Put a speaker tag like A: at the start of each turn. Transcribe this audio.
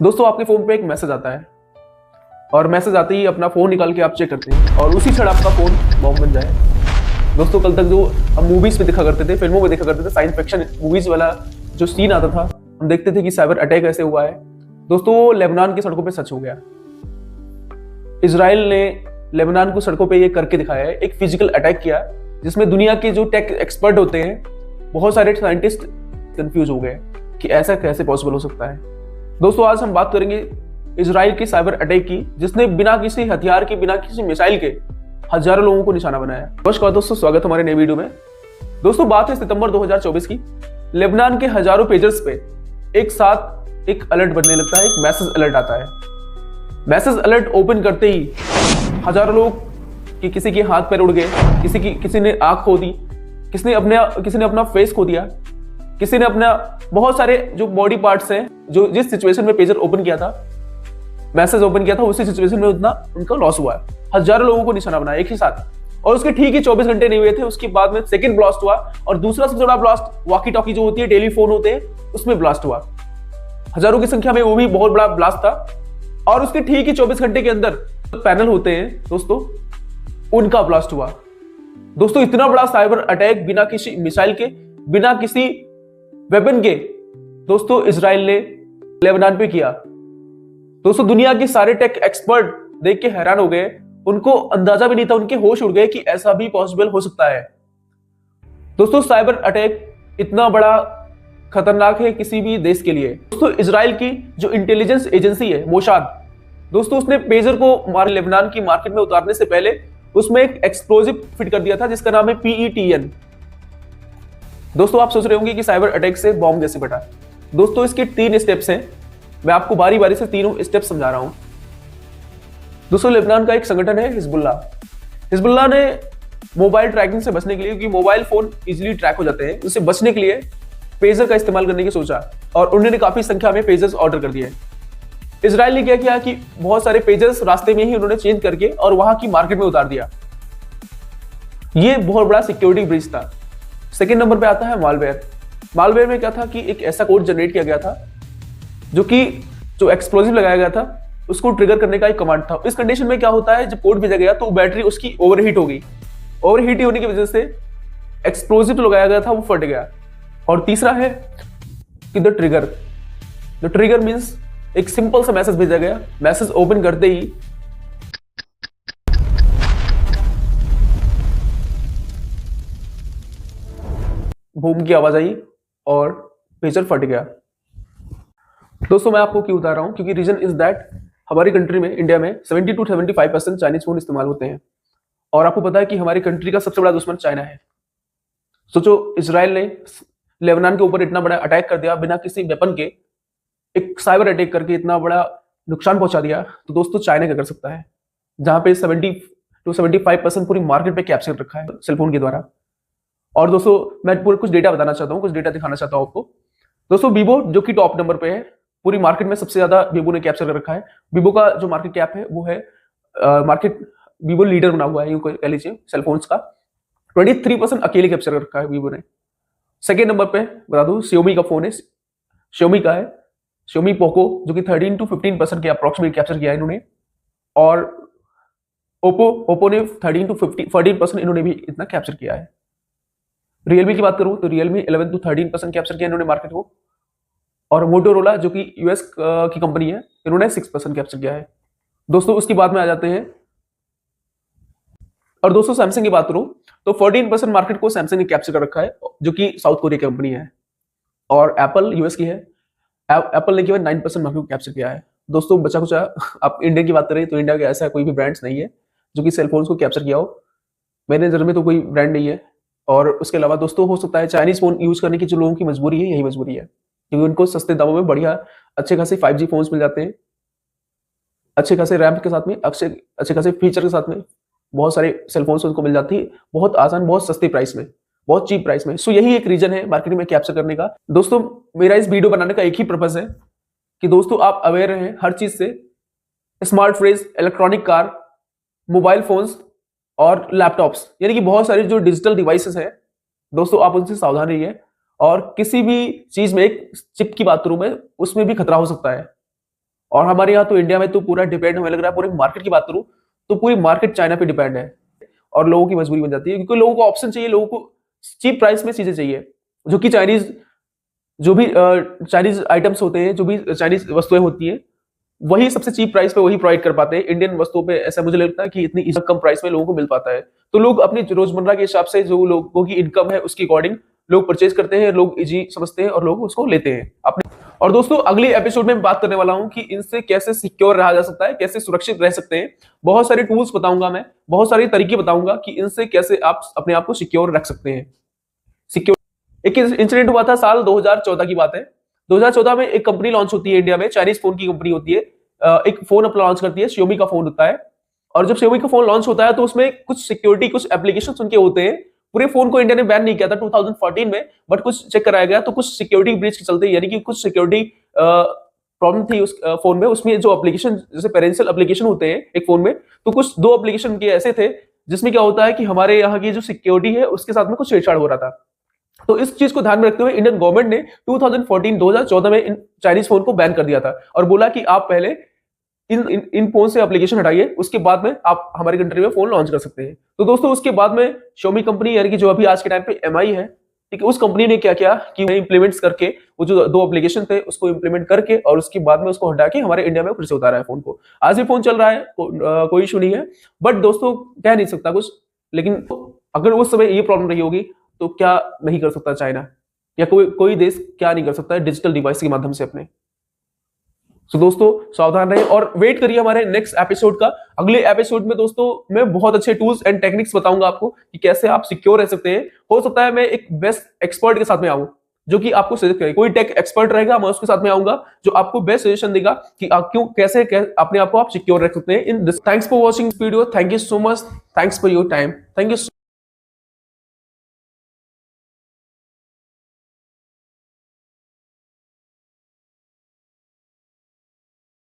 A: दोस्तों आपके फोन पे एक मैसेज आता है और मैसेज आते ही अपना फोन निकाल के आप चेक करते हैं और उसी क्षण आपका फोन बॉम्ब बन जाए। दोस्तों कल तक जो हम मूवीज में देखा करते थे, फिल्मों में देखा करते थे, साइंस फिक्शन मूवीज वाला जो सीन आता था, हम देखते थे कि साइबर अटैक ऐसे हुआ है। दोस्तों वो लेबनान की सड़कों पे सच हो गया। इजराइल ने लेबनान को सड़कों पे ये करके दिखाया है, एक फिजिकल अटैक किया जिसमें दुनिया के जो टेक एक्सपर्ट होते हैं, बहुत सारे साइंटिस्ट कंफ्यूज हो गए कि ऐसा कैसे पॉसिबल हो सकता है। दोस्तों आज हम बात करेंगे इजराइल की साइबर अटैक की, जिसने बिना किसी हथियार के, बिना किसी मिसाइल के हजारों लोगों को निशाना बनाया। नमस्कार दोस्तों, स्वागत हमारे नए वीडियो में। दोस्तों बात है सितंबर 2024 की। लेबनान के हजारों पेजर्स पे एक साथ एक अलर्ट बनने लगता है, एक मैसेज अलर्ट आता है। मैसेज अलर्ट ओपन करते ही हजारों लोग कि किसी के हाथ पैर उड़ गए, किसी ने आंख खो दी, किसी ने अपना फेस खो दिया, किसी ने अपना बहुत सारे जो बॉडी पार्ट्स हैं, जो जिस सिचुएशन में पेजर ओपन किया था, मैसेज ओपन किया था, उसी सिचुएशन में उतना उनका लॉस हुआ है। हजारों लोगों को निशाना बनाया एक ही साथ, और उसके ठीक ही 24 घंटे नहीं हुए थे, उसके बाद में सेकंड ब्लास्ट हुआ और दूसरा सबसे बड़ा ब्लास्ट वॉकी टॉकी जो होती है, टेलीफोन होते हैं, उसमें ब्लास्ट हुआ। हजारों की संख्या में वो भी बहुत बड़ा ब्लास्ट था। और उसके ठीक ही 24 घंटे के अंदर पैनल होते हैं दोस्तों, उनका ब्लास्ट हुआ। दोस्तों इतना बड़ा साइबर अटैक बिना किसी मिसाइल के, बिना किसी वेपन के दोस्तों इजराइल ने लेबनान पे किया। दोस्तों दुनिया के सारे टेक एक्सपर्ट देख के हैरान हो गए, उनको अंदाजा भी नहीं था, उनके होश उड़ गए कि ऐसा भी पॉसिबल हो सकता है। दोस्तों साइबर अटैक इतना बड़ा खतरनाक है किसी भी देश के लिए। दोस्तों इजराइल की जो इंटेलिजेंस एजेंसी है मोसाद, दोस्तों उसने पेजर को लेबनान की मार्केट में उतारने से पहले उसमें एक एक्सप्लोजिव फिट कर दिया था जिसका नाम है PETN। दोस्तों आप सोच रहे होंगे कि साइबर अटैक से बॉम्ब कैसे फटा। दोस्तों इसके 3 स्टेप्स हैं, मैं आपको बारी बारी से तीनों स्टेप समझा रहा हूं। दोस्तों लेबनान का एक संगठन है हिजबुल्लाह ने मोबाइल ट्रैकिंग से बचने के लिए, क्योंकि मोबाइल फोन इजीली ट्रैक हो जाते हैं, उससे बचने के लिए पेजर का इस्तेमाल करने की सोचा और उन्होंने काफी संख्या में पेजर्स ऑर्डर कर दिए। इजराइल ने क्या किया कि बहुत सारे पेजर्स रास्ते में ही उन्होंने चेंज करके और वहां की मार्केट में उतार दिया। ये बहुत बड़ा सिक्योरिटी ब्रीच था। सेकेंड नंबर पे आता है मालवेयर में क्या था कि एक ऐसा कोड जनरेट किया गया था जो एक्सप्लोजिव लगाया गया था, उसको ट्रिगर करने का एक कमांड था। इस कंडीशन में क्या होता है, जब कोड भेजा गया तो बैटरी उसकी ओवरहीट हो गई। ओवरहीट होने की वजह से एक्सप्लोजिव जो लगाया गया था वो फट गया। और तीसरा है कि द ट्रिगर मींस एक सिंपल सा मैसेज भेजा गया। मैसेज ओपन करते ही बूम की आवाज आई और पेजर फट गया। दोस्तों मैं आपको क्यों बता रहा हूं, क्योंकि रीजन इज दैट हमारी कंट्री में, इंडिया में 70 to 75% चाइनीज फोन इस्तेमाल होते हैं। और आपको पता है कि हमारी कंट्री का सबसे बड़ा दुश्मन चाइना है। सोचो इजराइल ने लेबनान के ऊपर इतना बड़ा अटैक कर दिया बिना किसी वेपन के, एक साइबर अटैक करके इतना बड़ा नुकसान पहुंचा दिया, तो दोस्तों चाइना क्या कर सकता है, जहां पे 70 to 75% पूरी मार्केट पे कैप्चर रखा है सेलफोन के द्वारा। और दोस्तों मैं पूरा कुछ डेटा बताना चाहता हूँ, कुछ डेटा दिखाना चाहता हूँ आपको। दोस्तों वीवो जो कि टॉप नंबर पे है पूरी मार्केट में, सबसे ज्यादा वीवो ने कैप्चर कर रखा है। वीवो का जो मार्केट कैप है वो है मार्केट, वीवो लीडर बना हुआ है, यूं कह लीजिए सेलफोन्स का। 23% अकेले कैप्चर कर रखा है वीवो ने। सेकेंड नंबर पे बता दूं Xiaomi का फोन है, Xiaomi का है Xiaomi पोको, जो कि 13 to 15% के अप्रोक्सीमेट कैप्चर किया है इन्होंने। और ओप्पो ने 13 to 14% इन्होंने भी इतना कैप्चर किया है। रियलमी की बात करूं तो रियलमी 11 to 13% कैप्चर किया इन्होंने मार्केट को। और मोटोरोला जो कि यूएस की कंपनी है, इन्होंने 6% कैप्चर किया है। दोस्तों उसकी बात में आ जाते हैं। और दोस्तों सैमसंग की बात करूं तो 14% मार्केट को सैमसंग ने कैप्चर कर रखा है, जो कि साउथ कोरिया की कंपनी है। और एप्पल यूएस की है, एप्पल ने केवल 9% मार्केट को कैप्चर किया है। दोस्तों बचा कुछ आप इंडिया की बात करें तो इंडिया का ऐसा कोई भी ब्रांड्स नहीं है जो कि सेलफोन्स को कैप्चर किया हो। मेरे नजर में तो कोई ब्रांड नहीं है। और उसके अलावा दोस्तों हो सकता है चाइनीज फोन यूज करने की जो लोगों की मजबूरी है, यही मजबूरी है, क्योंकि उनको सस्ते दामों में बढ़िया अच्छे खासे 5G फोन्स मिल जाते हैं, अच्छे खासे रैम के साथ में, अच्छे खासे फीचर के साथ में बहुत सारे सेलफोन्स उनको मिल जाती है, बहुत आसान, बहुत सस्ते प्राइस में, बहुत चीप प्राइस में। सो यही एक रीजन है मार्केट में कैप्चर करने का। दोस्तों मेरा इस वीडियो बनाने का एक ही पर्पज है कि दोस्तों आप अवेयर रहें हर चीज से, smart fridge, electronic car, mobile phones और लैपटॉप्स, यानी कि बहुत सारी जो डिजिटल डिवाइसेस हैं दोस्तों, आप उनसे सावधान रहिए। और किसी भी चीज में, एक चिप की बात करूं मैं, उसमें भी खतरा हो सकता है। और हमारे यहाँ तो इंडिया में तो पूरा डिपेंड हमें लग रहा है, पूरे मार्केट की बात करूँ तो पूरी मार्केट चाइना पे डिपेंड है, और लोगों की मजबूरी बन जाती है क्योंकि लोगों को ऑप्शन चाहिए, लोगों को चीप प्राइस में चीजें चाहिए, जो कि चाइनीज जो भी चाइनीज आइटम्स होते हैं, जो भी चाइनीज वस्तुएं होती हैं, वही सबसे चीप प्राइस पे वही प्रोवाइड कर पाते हैं। इंडियन वस्तुओं पे ऐसा मुझे लगता है कि इतनी कम प्राइस में लोगों को मिल पाता है, तो लोग अपनी रोजमर्रा के हिसाब से जो लोगों की इनकम है उसके अकॉर्डिंग लोग परचेज करते हैं, लोग इजी समझते हैं और लोग उसको लेते हैं अपने। और दोस्तों अगले एपिसोड में मैं बात करने वाला हूं कि इनसे कैसे सिक्योर रहा जा सकता है, कैसे सुरक्षित रह सकते हैं। बहुत सारे टूल्स बताऊंगा मैं, बहुत सारे तरीके बताऊंगा कि इनसे कैसे आप अपने आप को सिक्योर रख सकते हैं। सिक्योर एक इंसिडेंट हुआ था, साल 2014 की बात है। 2014 में एक कंपनी लॉन्च होती है इंडिया में, चाइनीज फोन की कंपनी होती है, एक फोन अपना लॉन्च करती है, Xiaomi का फोन होता है। और जब Xiaomi का फोन लॉन्च होता है तो उसमें कुछ सिक्योरिटी, कुछ एप्लीकेशंस उनके होते हैं। पूरे फोन को इंडिया ने बैन नहीं किया था 2014 में, बट कुछ चेक कराया गया तो कुछ सिक्योरिटी ब्रीच के चलते, यानी कि कुछ सिक्योरिटी प्रॉब्लम थी उस फोन में। उसमें जो एप्लीकेशन, जैसे पेरेंशियल एप्लीकेशन होते हैं एक फोन में, तो कुछ 2 एप्लीकेशन के ऐसे थे जिसमें क्या होता है कि हमारे यहाँ की जो सिक्योरिटी है उसके साथ में कुछ छेड़छाड़ हो रहा था। तो इस चीज को ध्यान में रखते हुए इंडियन गवर्नमेंट ने 2014 में इन चाइनीज फोन को बैन कर दिया था और बोला कि आप पहले इन फोन से एप्लीकेशन हटाइए, उसके बाद में आप हमारी कंट्री में फोन लॉन्च कर सकते हैं। तो दोस्तों उसके बाद में Xiaomi कंपनी, यानी कि जो अभी आज के टाइम पे MI है, ठीक है, उस कंपनी ने क्या किया कि इंप्लीमेंट्स करके वो जो 2 एप्लीकेशन थे उसको इंप्लीमेंट करके और उसके बाद में उसको हटा के हमारे इंडिया में फिर से उतारा है फोन को। आज भी फोन चल रहा है, कोई इशू नहीं है। बट दोस्तों कह नहीं सकता कुछ, लेकिन अगर उस समय ये प्रॉब्लम रही होगी तो क्या नहीं कर सकता चाइना, या कोई देश क्या नहीं कर सकता है डिजिटल डिवाइस के माध्यम से अपने। तो दोस्तों सावधान रहें और वेट करिए हमारे नेक्स्ट एपिसोड का। अगले एपिसोड में दोस्तों मैं बहुत अच्छे टूल्स एंड टेक्निक्स बताऊंगा आपको कि कैसे आप सिक्योर रह सकते हैं। हो सकता है मैं एक बेस्ट एक्सपर्ट के साथ में आऊं जो कि आपको सजेस्ट करे, कोई टेक एक्सपर्ट रहेगा, मैं उसके साथ में आऊंगा जो आपको बेस्ट सजेशन देगा कि आप कैसे अपने आप को आप सिक्योर रख सकते हैं in this. Thanks for watching video, thank you so much, thanks for your time, thank you.